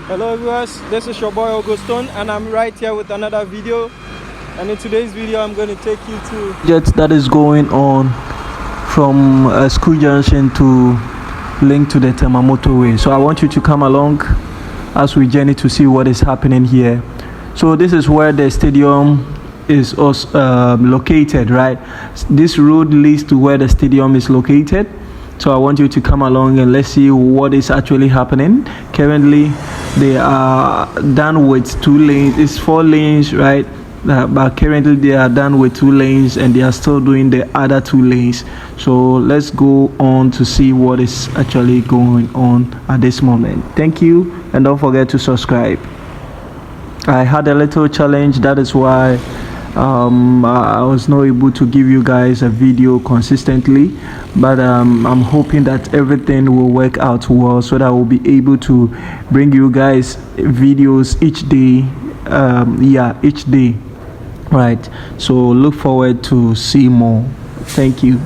Hello viewers, this is your boy Augustone and I'm right here with another video, and in today's video I'm going to take you to jet that is going on from School Junction to link to the Tema motorway. So I want you to come along as we journey to see what is happening here. So this is where the stadium is also located, right? This road leads to where the stadium is located. So I want you to come along and let's see what is actually happening. Currently they are done with 2 lanes. It's 4 lanes, right? But currently they are done with 2 lanes and they are still doing the other 2 lanes. So let's go on to see what is actually going on at this moment. Thank you, and don't forget to subscribe. I had a little challenge, that is why I was not able to give you guys a video consistently, but I'm hoping that everything will work out well so that I will be able to bring you guys videos each day. Each day, right? So look forward to see more. Thank you.